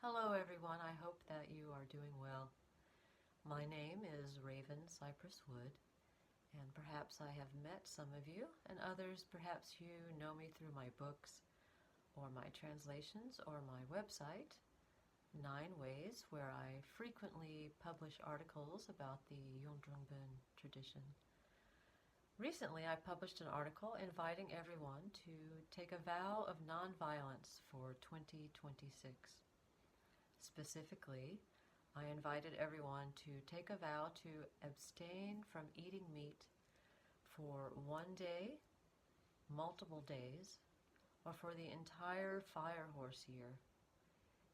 Hello everyone, I hope that you are doing well. My name is Raven Cypress Wood, and perhaps I have met some of you, and others perhaps you know me through my books, or my translations, or my website, 9 Ways, where I frequently publish articles about the Yonjungbun tradition. Recently I published an article inviting everyone to take a vow of nonviolence for 2026. Specifically, I invited everyone to take a vow to abstain from eating meat for 1 day, multiple days, or for the entire fire horse year.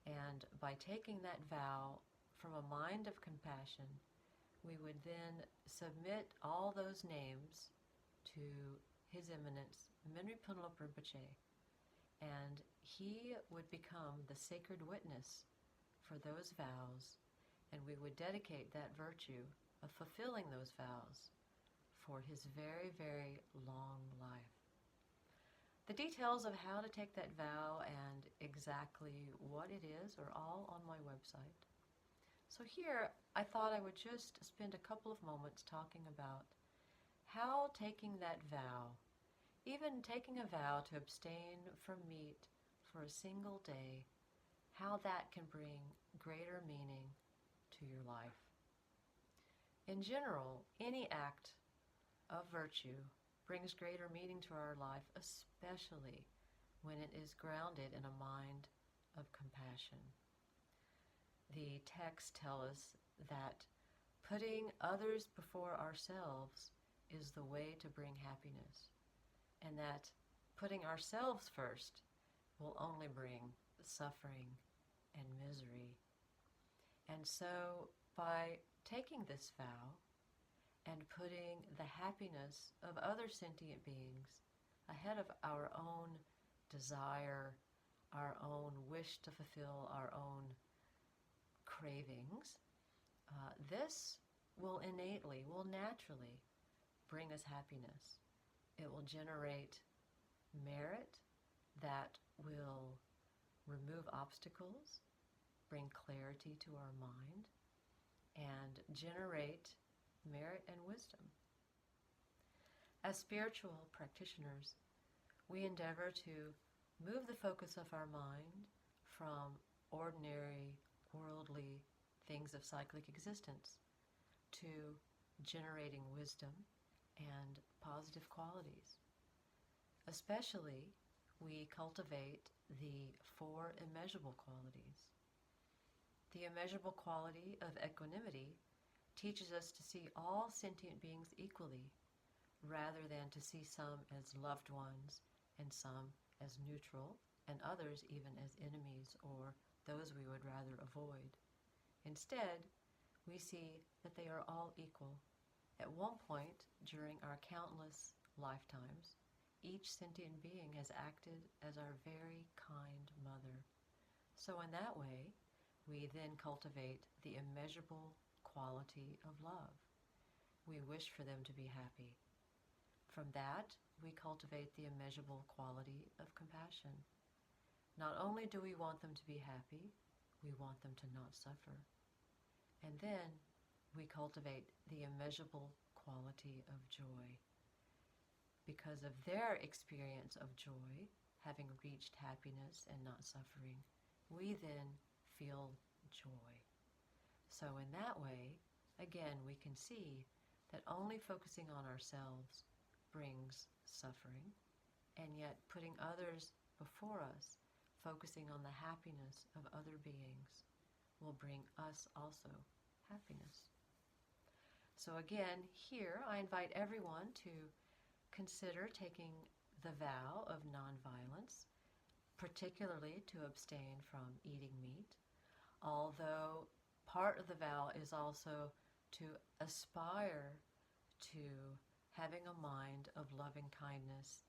And by taking that vow from a mind of compassion, we would then submit all those names to His Eminence Minri Punlop Rinpoche, and he would become the sacred witness for those vows, and we would dedicate that virtue of fulfilling those vows for his very, very long life. The details of how to take that vow and exactly what it is are all on my website. So here, I thought I would just spend a couple of moments talking about how taking that vow, even taking a vow to abstain from meat for a single day, how that can bring greater meaning to your life. In general, any act of virtue brings greater meaning to our life, especially when it is grounded in a mind of compassion. The texts tell us that putting others before ourselves is the way to bring happiness, and that putting ourselves first will only bring suffering and misery. And so by taking this vow and putting the happiness of other sentient beings ahead of our own desire, our own wish to fulfill our own cravings, this will naturally bring us happiness. It will generate merit that will remove obstacles, bring clarity to our mind, and generate merit and wisdom. As spiritual practitioners, we endeavor to move the focus of our mind from ordinary, worldly things of cyclic existence to generating wisdom and positive qualities. Especially, we cultivate the 4 immeasurable qualities. The immeasurable quality of equanimity teaches us to see all sentient beings equally, rather than to see some as loved ones and some as neutral and others even as enemies or those we would rather avoid. Instead, we see that they are all equal. At one point during our countless lifetimes, each sentient being has acted as our very kind mother. So in that way, we then cultivate the immeasurable quality of love. We wish for them to be happy. From that, we cultivate the immeasurable quality of compassion. Not only do we want them to be happy, we want them to not suffer. And then we cultivate the immeasurable quality of joy. Because of their experience of joy, having reached happiness and not suffering, we then feel joy. So in that way, again, we can see that only focusing on ourselves brings suffering, and yet putting others before us, focusing on the happiness of other beings, will bring us also happiness. So again, here I invite everyone to consider taking the vow of nonviolence, particularly to abstain from eating meat, although part of the vow is also to aspire to having a mind of loving kindness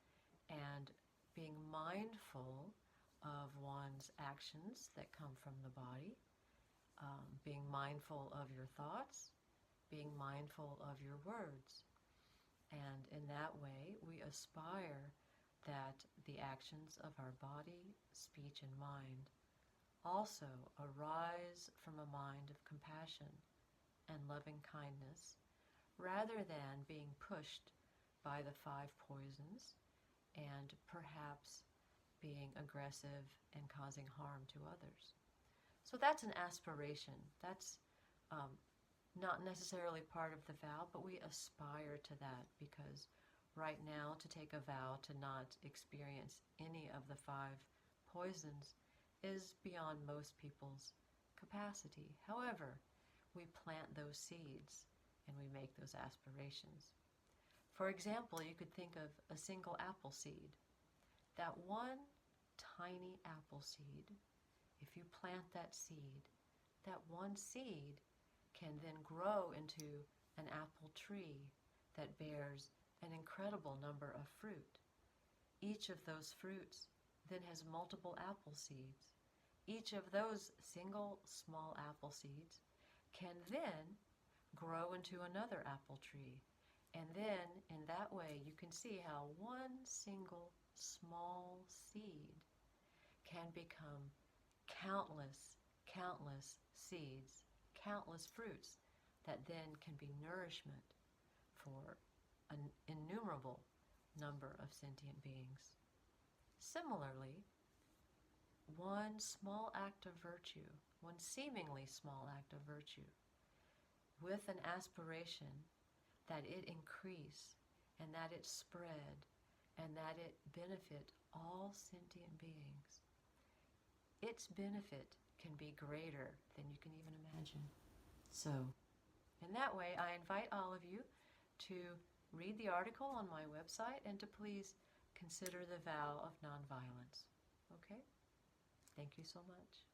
and being mindful of one's actions that come from the body, being mindful of your thoughts, being mindful of your words. And in that way, we aspire that the actions of our body, speech, and mind also arise from a mind of compassion and loving kindness, rather than being pushed by the 5 poisons and perhaps being aggressive and causing harm to others. So that's an aspiration. That's not necessarily part of the vow, but we aspire to that, because right now to take a vow to not experience any of the 5 poisons is beyond most people's capacity. However, we plant those seeds and we make those aspirations. For example, you could think of a single apple seed. That one tiny apple seed, if you plant that seed, that one seed can then grow into an apple tree that bears an incredible number of fruit. Each of those fruits then has multiple apple seeds. Each of those single small apple seeds can then grow into another apple tree. And then in that way you can see how one single small seed can become countless seeds, countless fruits that then can be nourishment for an innumerable number of sentient beings. Similarly, one small act of virtue, one seemingly small act of virtue, with an aspiration that it increase and that it spread and that it benefit all sentient beings, its benefit can be greater than you can even imagine. So, in that way, I invite all of you to read the article on my website and to please consider the vow of nonviolence. Okay? Thank you so much.